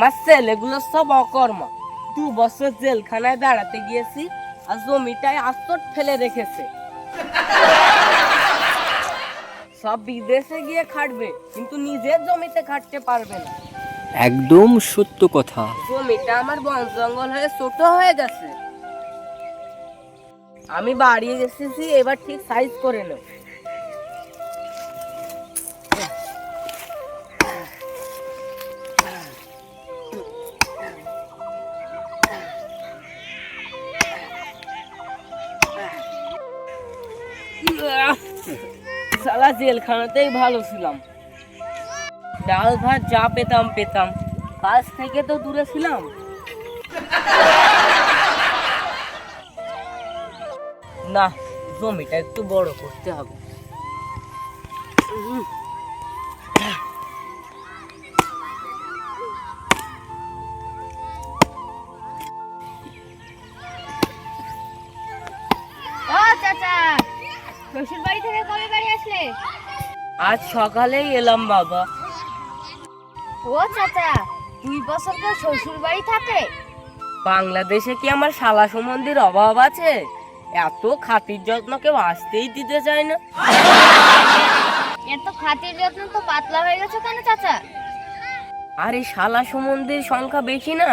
আমার ছেলেগুলো সব অকর্মা, 2 বছর জেলখানায় দাঁড়াতে গিয়েছি আর জমিটায় আস্তর ফেলে রেখেছে। সব বিদেশে গিয়ে খাটবে কিন্তু নিজের জমিতে খাটতে পারবে না। একদম সত্য কথা। জমিটা আমার বন জঙ্গল হয়ে ছোট হয়ে গেছে। আমি বাড়ি এসেছি, এবার ঠিক সাইজ করে নেব। সালা জেলখানাতেই ভালো ছিলাম, ডাল ভাত যা পেতাম পেতাম, কাজ থেকে তো দূরে ছিলাম। না, জমিটা একটু বড় করতে হবে। ও চাচা, শ্বশুর বাড়ি থেকে কবে বাড়ি আসলে? আজ সকালেই এলাম বাবা। ও চাচা, 2 বছর তো শ্বশুর বাড়ি থাকে? বাংলাদেশে কি আমার শালা সম্বন্ধীর অভাব আছে? এত খাতির যত্ন কেউ আসতেই দিতে চায় না। এত খাতির যত্ন তো পাতলা হয়ে গেছে কেন চাচা? আর এই শালা সম্বন্ধীর সংখ্যা বেশি না,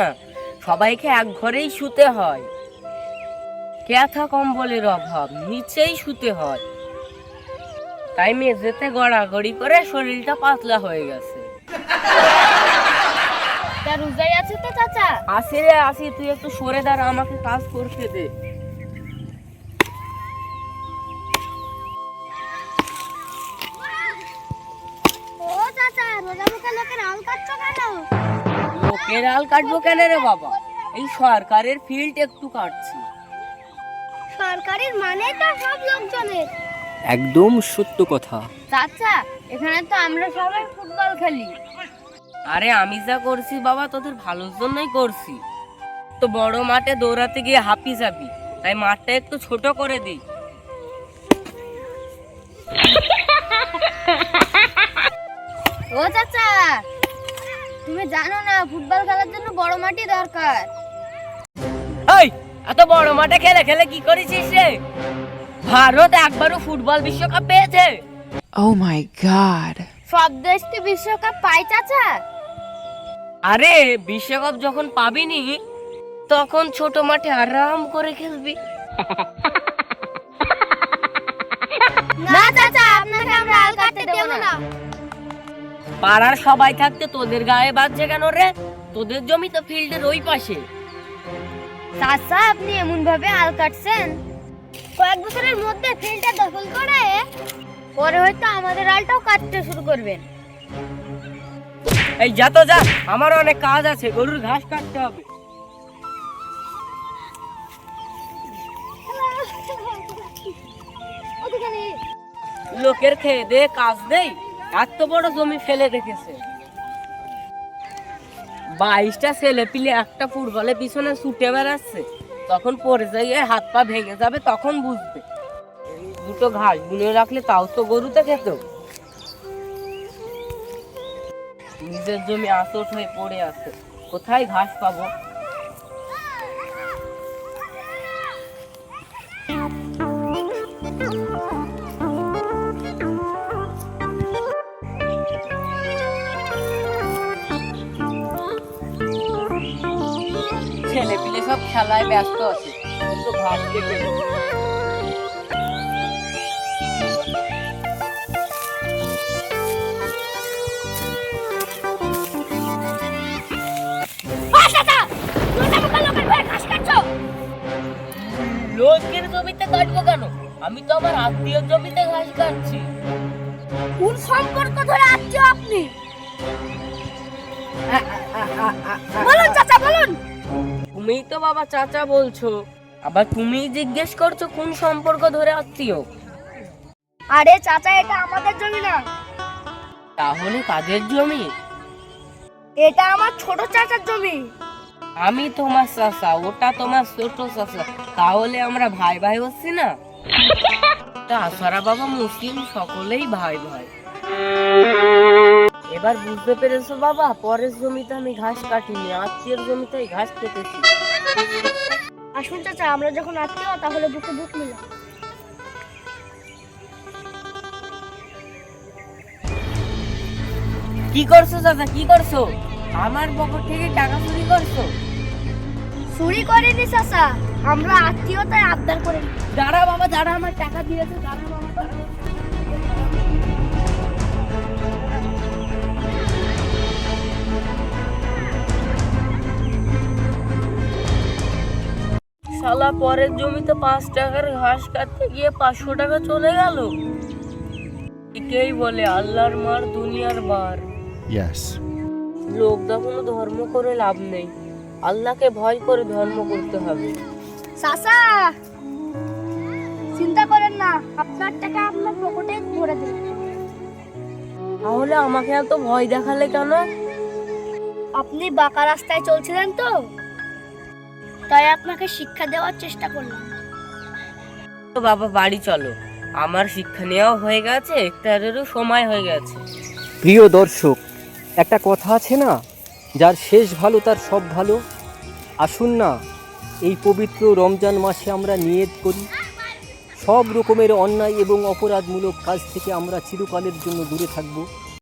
সবাইকে এক ঘরেই শুতে হয়। ক্যাথা কম্বলের অভাব, নিচেই শুতে হয়। তাই মেঝেতে গড়াগড়ি করে শরীরটা পাতলা হয়ে গেছে। তা রোজাই আছে তো চাচা? আসি রে আসি, তুই একটু সরে দাঁড়া, আমাকে কাজ করতে দে। ও চাচা, রোজা মুখে লোকের আল কাটছো কেন? লোকের আল কাটবো কেন রে বাবা? এই সরকারের ফিল্ড একটু কাটছি। সরকারের মানে তো সব লোকজনের। একদম সত্য কথা। চাচা, এখানে তো আমরা সবাই ফুটবল খেলি। আরে আমি যা করছি বাবা তোদের ভালোর জন্যই করছি। তো বড় মাঠে দৌড়াতে গিয়ে হাঁপি যাবি, তাই মাঠটা একটু ছোট করে দিই। ও চাচা, তুমি জানো না ফুটবল খেলার জন্য বড় মাঠই দরকার? এই, এত বড় মাঠে খেলে খেলে কি করেছিস রে? ভারত একবারও ফুটবল বিশ্বকাপ পেয়েছে? Oh my god. সব দেশ কি বিশ্বকাপ পায় চাচা? আরে বিশ্বকাপ যখন পাবিনি তখন ছোট মাঠে আরাম করে খেলবি। না চাচা, আপনাকে আমরা আল কাটতে দেব না। পাড়ার সবাই থাকতে তোদের গায়ে বাজছে কেন রে? তোদের জমি তো ফিল্ডের ওই পাশে। চাচা, আপনি এমন ভাবে আল কাটছেন, কয়েক বছরের মধ্যে ফিল্ডটা দখল করে পরে হয়তো আমাদের আলটাও কাটতে শুরু করবেন। এই যা তো যা, আমার অনেক কাজ আছে, গরুর ঘাস কাটতে হবে। লোকের খেয়ে দে কাজ দেই, এত বড় জমি ফেলে রেখেছে। 22টা ছেলে পিলে একটা ফুটবলের পিছনে ছুটে বেড়াচ্ছে, তখন পড়ে যাইয়ে হাত পা ভেঙে যাবে, তখন বুঝবে। দুটো ঘাস বুনে রাখলে তাও তো গরুতে খেত। নিজের জমি আঁচট হয়ে পড়ে আছে, কোথায় ঘাস পাবো? ছেলে পিলে সব খেলায় ব্যস্ত আছে, কিন্তু ঘাস কেটে দেব। লোকের জমিতে কাটবো কেন? আমি তো আমার আত্মীয় জমিতে ঘাস কাটছি। কোন সম্পর্ক ধরে আসছো আপনি? বলুন চাচা, বলুন। তুমিই তো বাবা চাচা বলছো, আবার তুমিই জিজ্ঞেস করছো কোন সম্পর্ক ধরে আত্মীয়। আরে চাচা, এটা আমাদের জমি না, তাহলে কাদের জমি? এটা আমার ছোট চাচার জমি। আমি তোমার চাচা, ওটা তোমার ছোট চাচা, তাহলে আমরা ভাই ভাই হচ্ছি না? তাছাড়া বাবা মুসলিম সকলেই ভাই ভাই। এবার বুঝতে পেরেছো বাবা, পরের জমিতে আমি ঘাস কাটিনি, আত্মীয়ের জমিতে ঘাস কেটেছি। আসুন চাচা, আমরা যখন আত্মীয় তাহলে বুকে বুক মিলাম। কি করছো চাচা, কি করছো? আমার পকেট থেকে টাকা চুরি করছো? চুরি করিনি চাচা, আমরা আত্মীয়তায় আবদার করে। দাঁড়া বাবা দাঁড়া, আমার টাকা দিয়েছে, দাঁড়া বাবা দাঁড়া। শালা পরের জমিতে 5 টাকার ঘাস কাটতে গিয়ে 500 টাকা চলে গেল। একেই বলে আল্লাহর মার দুনিয়ার বার। Yes. লোক দেখানো ধর্ম করে লাভ নেই, আল্লাহকে ভয় করে ধর্ম করতে হবে। চাচা চিন্তা করেন না, আপনার টাকা আপনার পকেটে ভরে দিন। তাহলে আমাকে এত ভয় দেখালে কেন? আপনি বাঁকা রাস্তায় চলছিলেন তো, তাই আপনাকে শিক্ষা দেওয়ার চেষ্টা করলাম। তো বাবা বাড়ি চলো, আমার শিক্ষা নেওয়া হয়ে গেছে, ইফতারেরও সময় হয়ে গেছে। প্রিয় দর্শক, একটা কথা আছে না, যার শেষ ভালো তার সব ভালো। আসুন না এই পবিত্র রমজান মাসে আমরা নিয়ত করি, সব রকমের অন্যায় এবং অপরাধমূলক কাজ থেকে আমরা চিরকালের জন্য দূরে থাকব।